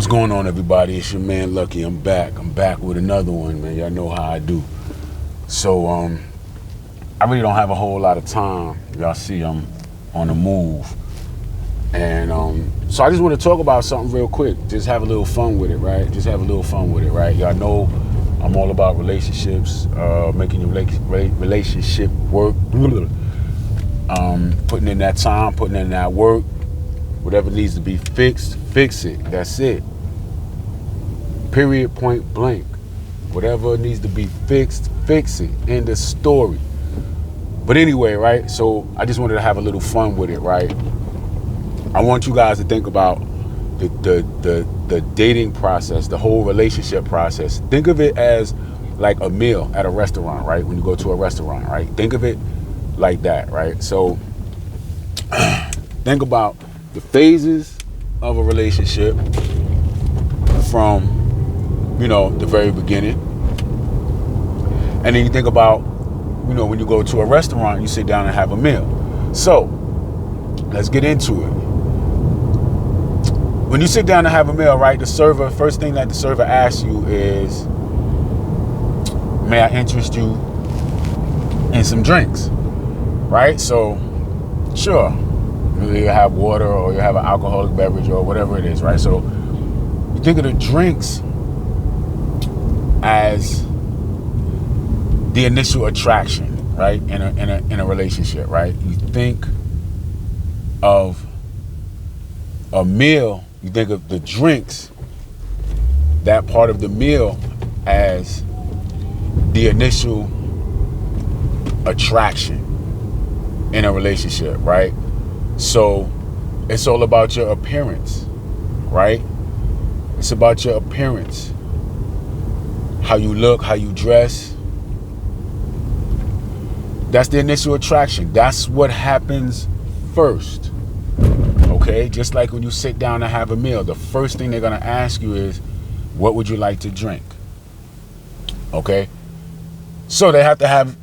What's going on, everybody? It's your man Lucky. I'm back with another one, man. Y'all know how I do. So I really don't have a whole lot of time. Y'all see I'm on the move, and so I just want to talk about something real quick. Just have a little fun with it, right? Y'all know I'm all about relationships, making your relationship work, putting in that time, putting in that work. Whatever needs to be fixed, fix it. That's it. Period, point blank. Whatever needs to be fixed, fix it. End of story. But anyway, right? So I just wanted to have a little fun with it, right? I want you guys to think about the dating process, the whole relationship process. Think of it as like a meal at a restaurant, right? When you go to a restaurant, right? Think of it like that, right? So think about the phases of a relationship from, the very beginning. And then you think about, when you go to a restaurant, you sit down and have a meal. So let's get into it. When you sit down to have a meal, right, first thing that the server asks you is, may I interest you in some drinks, right? So, sure, you have water or you have an alcoholic beverage or whatever it is, right? So you think of the drinks as the initial attraction, right, in a relationship, right? You think of a meal, you think of the drinks, that part of the meal, as the initial attraction in a relationship, right? So it's all about your appearance, right? It's about your appearance, how you look, how you dress. That's the initial attraction. That's what happens first. Okay, just like when you sit down to have a meal, the first thing they're going to ask you is, what would you like to drink? Okay, so they have to have,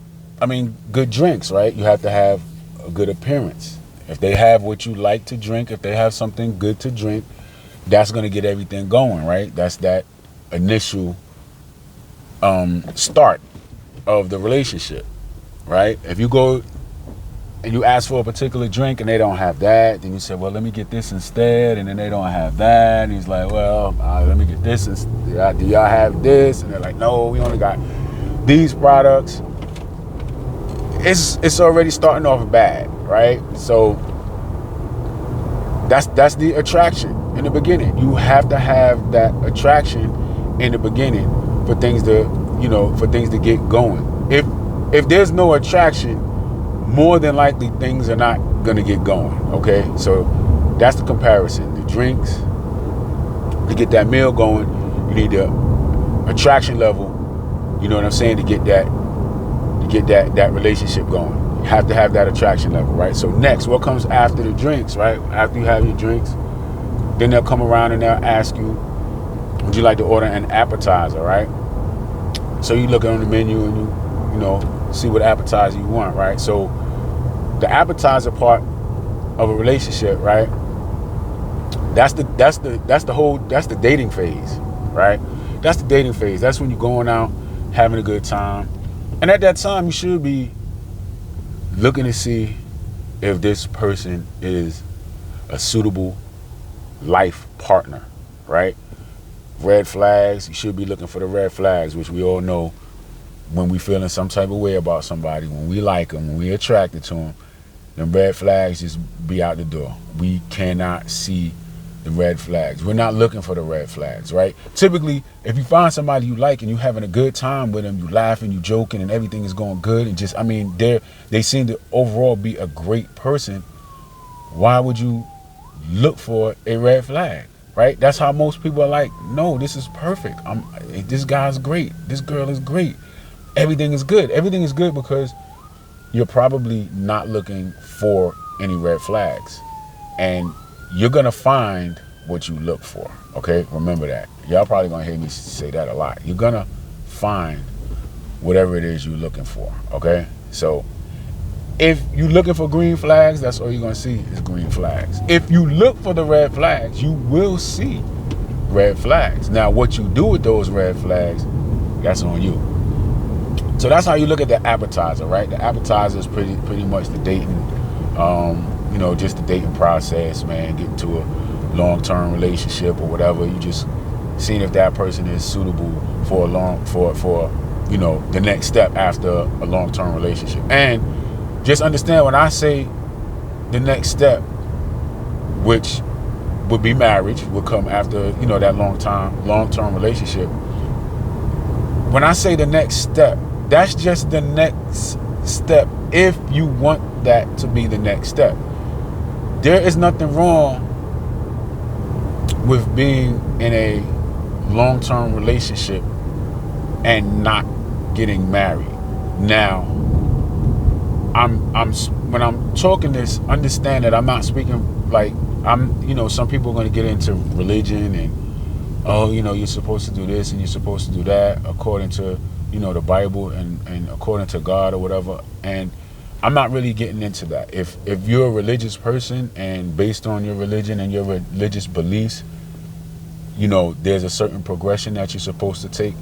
good drinks, right? You have to have a good appearance. If they have what you like to drink, if they have something good to drink, that's going to get everything going, right? That's that initial start of the relationship, right? If you go and you ask for a particular drink and they don't have that, then you say, well, let me get this instead, and then they don't have that, and he's like, well, let me get this instead. Do y'all have this? And they're like, no, we only got these products. It's already starting off bad, right? So that's the attraction in the beginning. You have to have that attraction in the beginning for things to get going. If there's no attraction, more than likely things are not gonna get going. Okay, so that's the comparison. The drinks, to get that meal going, you need the attraction level. You know what I'm saying? To get that relationship going, you have to have that attraction level, right? So next, what comes after the drinks, right? After you have your drinks, then they'll come around and they'll ask you, would you like to order an appetizer, right? So you look on the menu and you see what appetizer you want, right? So the appetizer part of a relationship, right? That's the dating phase, right? That's the dating phase. That's when you're going out, having a good time. And at that time, you should be looking to see if this person is a suitable life partner, right? Red flags, you should be looking for the red flags, which we all know when we feeling some type of way about somebody, when we like them, when we attracted to them, them red flags just be out the door. We cannot see the red flags. We're not looking for the red flags, right? Typically, if you find somebody you like and you're having a good time with them, you laughing, you joking, and everything is going good, and just, they seem to overall be a great person, why would you look for a red flag, right? That's how most people are like, no, this is perfect. This guy's great. This girl is great. Everything is good. Everything is good because you're probably not looking for any red flags. And you're going to find what you look for, okay? Remember that. Y'all probably going to hear me say that a lot. You're going to find whatever it is you're looking for, okay? So if you're looking for green flags, that's all you're going to see is green flags. If you look for the red flags, you will see red flags. Now, what you do with those red flags, that's on you. So that's how you look at the appetizer, right? The appetizer is pretty much the dating, just the dating process, man. Getting to a long-term relationship or whatever. You just seeing if that person is suitable for the next step after a long-term relationship. And just understand, when I say the next step, which would be marriage, would come after that long-term relationship. When I say the next step, that's just the next step if you want that to be the next step. There is nothing wrong with being in a long-term relationship and not getting married. Now, when I'm talking this, understand that I'm not speaking like some people are going to get into religion and you're supposed to do this and you're supposed to do that according to the Bible and according to God or whatever. And I'm not really getting into that. If you're a religious person and based on your religion and your religious beliefs, there's a certain progression that you're supposed to take,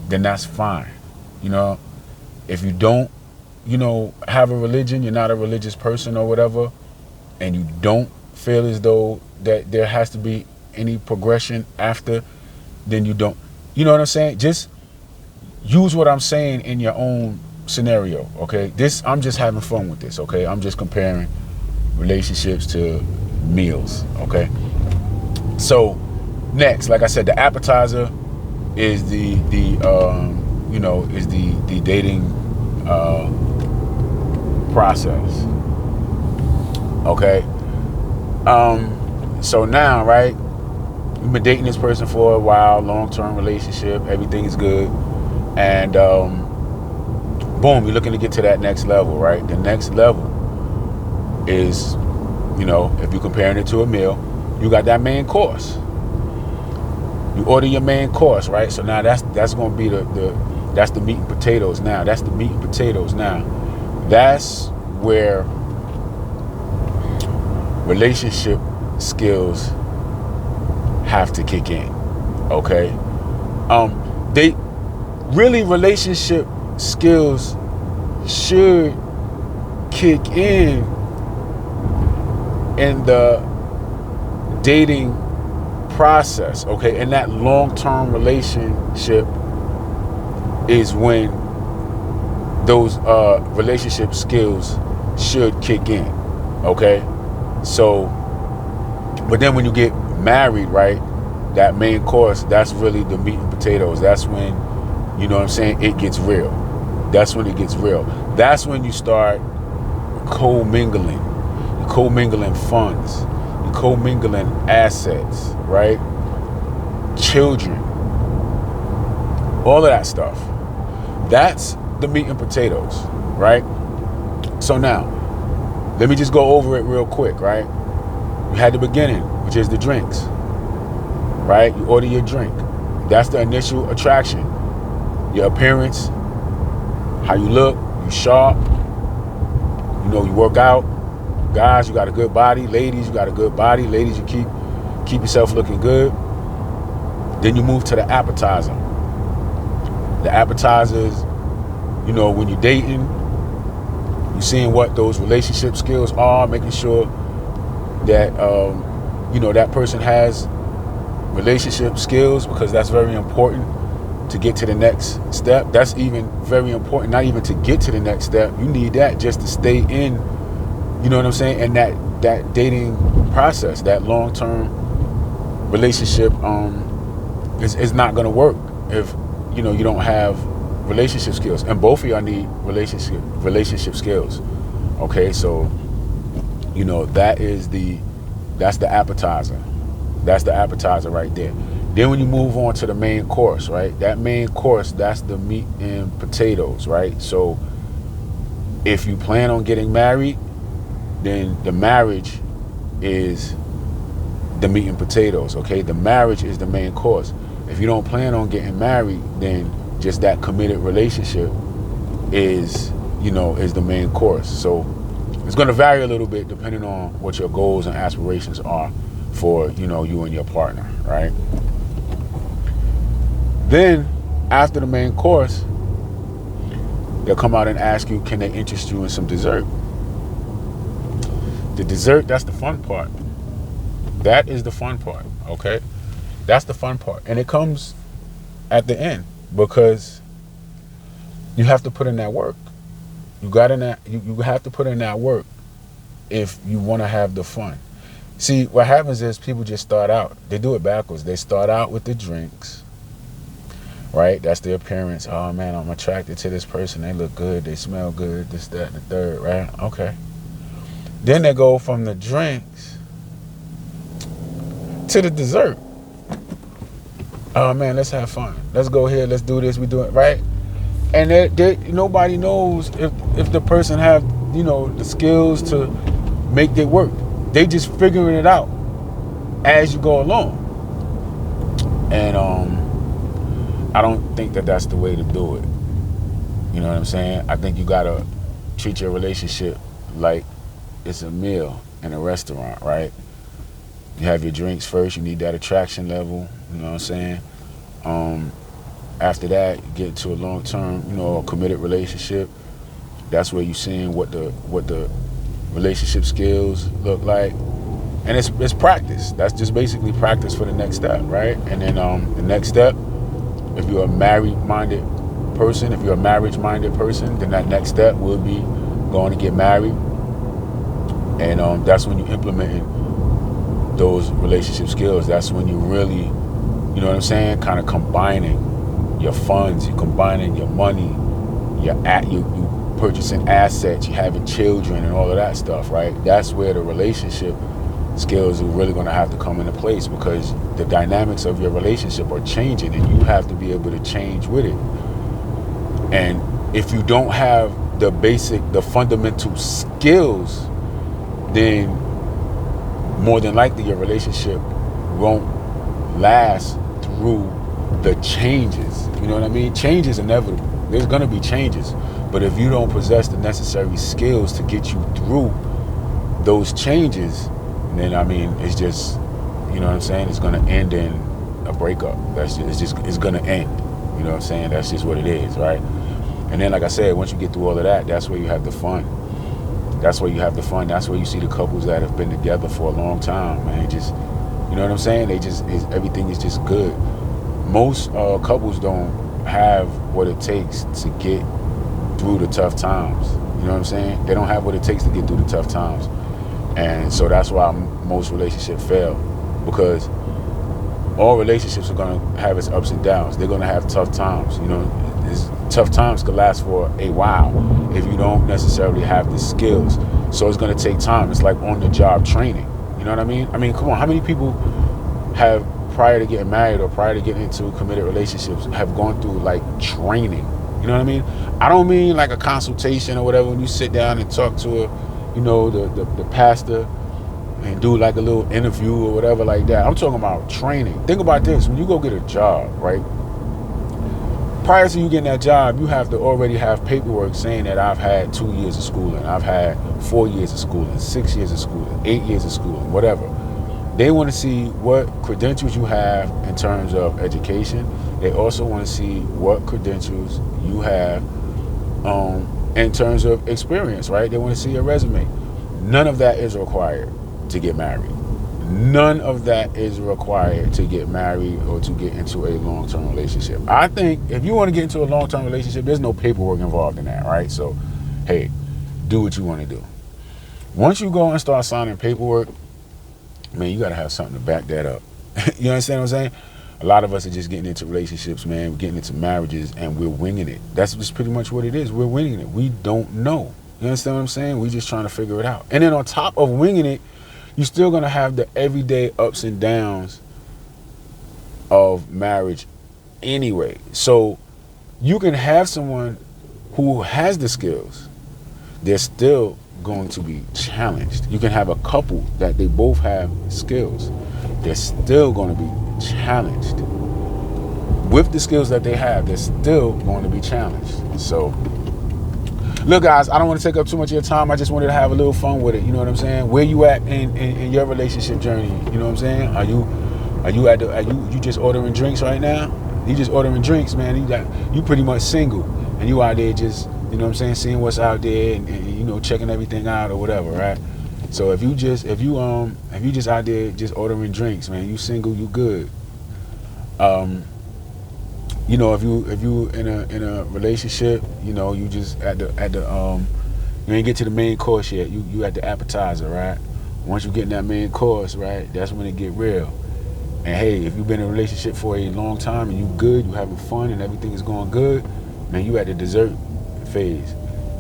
then that's fine. If you don't, have a religion, you're not a religious person or whatever, and you don't feel as though that there has to be any progression after, then you don't. You know what I'm saying? Just use what I'm saying in your own scenario, okay? I'm just having fun with this, okay? I'm just comparing relationships to meals, okay? So next, like I said, the appetizer is the dating process, okay? So now, right, you've been dating this person for a while, long-term relationship, everything's good, and boom, you're looking to get to that next level, right? The next level is, if you're comparing it to a meal, you got that main course. You order your main course, right? So now that's going to be that's the meat and potatoes now. That's the meat and potatoes now. That's where relationship skills have to kick in, okay? Relationship skills should kick in the dating process, okay? And that long-term relationship is when those relationship skills should kick in, okay? So, but then when you get married, right, that main course, that's really the meat and potatoes. That's when, it gets real. That's when it gets real. That's when you start co-mingling. You're co-mingling funds. You're co-mingling assets, right? Children. All of that stuff. That's the meat and potatoes, right? So now, let me just go over it real quick, right? You had the beginning, which is the drinks, right? You order your drink. That's the initial attraction. Your appearance, how you look, you sharp, you work out. Guys, you got a good body. Ladies, you got a good body. Ladies, you keep yourself looking good. Then you move to the appetizer. The appetizer is, when you're dating, you're seeing what those relationship skills are, making sure that, that person has relationship skills, because that's very important to get to the next step. That's even very important, not even to get to the next step. You need that just to stay in, and that dating process, that long-term relationship is not going to work if, you don't have relationship skills. And both of y'all need relationship skills. Okay, so, that's the appetizer. That's the appetizer right there. Then when you move on to the main course, right? That main course, that's the meat and potatoes, right? So if you plan on getting married, then the marriage is the meat and potatoes, okay? The marriage is the main course. If you don't plan on getting married, then just that committed relationship is the main course. So it's going to vary a little bit depending on what your goals and aspirations are for, you and your partner, right? Then after the main course, they'll come out and ask you, can they interest you in some dessert? The dessert, that's the fun part. That is the fun part, okay? That's the fun part. And it comes at the end because you have to put in that work. You have to put in that work if you want to have the fun. See, what happens is people just start out. They do it backwards. They start out with the drinks, right? That's the appearance. Oh, man, I'm attracted to this person. They look good. They smell good. This, that, and the third, right? Okay. Then they go from the drinks to the dessert. Oh, man, let's have fun. Let's go here. Let's do this. We do it, right? And nobody knows if the person have, the skills to make it work. They just figuring it out as you go along. And I don't think that that's the way to do it. You know what I'm saying? I think you gotta treat your relationship like it's a meal in a restaurant, right? You have your drinks first. You need that attraction level. You know what I'm saying? After that, you get into a long-term, a committed relationship. That's where you're seeing what the relationship skills look like, and it's practice. That's just basically practice for the next step, right? And then the next step, if you're a marriage-minded person, then that next step will be going to get married, and that's when you implementing those relationship skills. That's when you really, you know what I'm saying, kind of combining your funds, you're combining your money, you purchasing assets, you having children and all of that stuff, right? That's where the relationship skills are really going to have to come into place, because the dynamics of your relationship are changing and you have to be able to change with it. And if you don't have the fundamental skills, then more than likely your relationship won't last through the changes. You know what I mean? Change is inevitable. There's going to be changes. But if you don't possess the necessary skills to get you through those changes, then it's just, you know what I'm saying? It's going to end in a breakup. It's going to end. You know what I'm saying? That's just what it is, right? And then, like I said, once you get through all of that, that's where you have the fun. That's where you have the fun. That's where you see the couples that have been together for a long time, man. Just, you know what I'm saying? Everything is just good. Most couples don't have what it takes to get through the tough times. You know what I'm saying? They don't have what it takes to get through the tough times. And so that's why most relationships fail, because all relationships are going to have its ups and downs. They're going to have tough times. Tough times could last for a while if you don't necessarily have the skills. So it's going to take time. It's like on-the-job training. You know what I mean? Come on, how many people have, prior to getting married or prior to getting into committed relationships, have gone through like training? You know what I mean? I don't mean like a consultation or whatever when you sit down and talk to the pastor and do like a little interview or whatever like that. I'm talking about training. Think about this. When you go get a job, right? Prior to you getting that job, you have to already have paperwork saying that I've had 2 years of schooling, I've had 4 years of schooling, 6 years of schooling, 8 years of schooling, whatever. They want to see what credentials you have in terms of education. They also want to see what credentials you have in terms of experience, right? They want to see your resume. None of that is required to get married. None of that is required to get married or to get into a long-term relationship. I think if you want to get into a long-term relationship, there's no paperwork involved in that, right? So, hey, do what you want to do. Once you go and start signing paperwork, man, you got to have something to back that up. You understand what I'm saying? A lot of us are just getting into relationships, man. We're getting into marriages, and we're winging it. That's just pretty much what it is. We're winging it. We don't know. You understand what I'm saying? We're just trying to figure it out. And then on top of winging it, you're still going to have the everyday ups and downs of marriage anyway. So you can have someone who has the skills. They're still going to be challenged. You can have a couple that they both have skills. They're still going to be challenged. With the skills that they have, they're still going to be challenged. So, look, guys, I don't want to take up too much of your time. I just wanted to have a little fun with it. You know what I'm saying? Where you at in your relationship journey? You know what I'm saying? Are you just ordering drinks right now? He just ordering drinks, man. You pretty much single, and you out there just, you know what I'm saying, seeing what's out there, and you know, checking everything out or whatever, right? So if you just out there just ordering drinks, man, you single, you good. You know, if you in a relationship, you know, you just at the you ain't get to the main course yet. You at the appetizer, right? Once you get in that main course, right, that's when it get real. And hey, if you've been in a relationship for a long time and you good, you having fun and everything is going good, man, you at the dessert phase.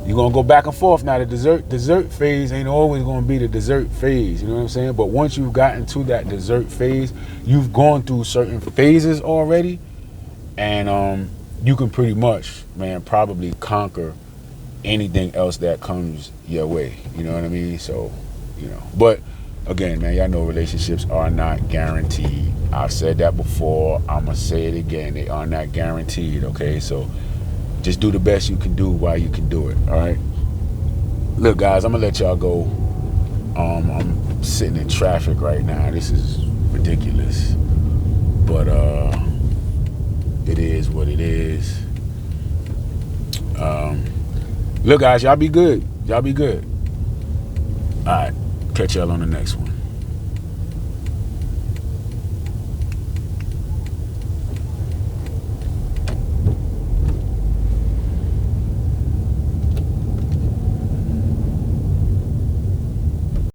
You're gonna go back and forth now. The dessert phase ain't always gonna be the dessert phase, you know what I'm saying? But once you've gotten to that dessert phase, you've gone through certain phases already, and you can pretty much, man, probably conquer anything else that comes your way. You know what I mean? So, you know, but again, man, y'all know relationships are not guaranteed. I've said that before. I'm gonna say it again. They are not guaranteed. Okay, so just do the best you can do while you can do it. All right. Look, guys, I'm gonna let y'all go. I'm sitting in traffic right now. This is ridiculous, but it is what it is. Look, guys, y'all be good. Y'all be good. All right. Catch y'all on the next one.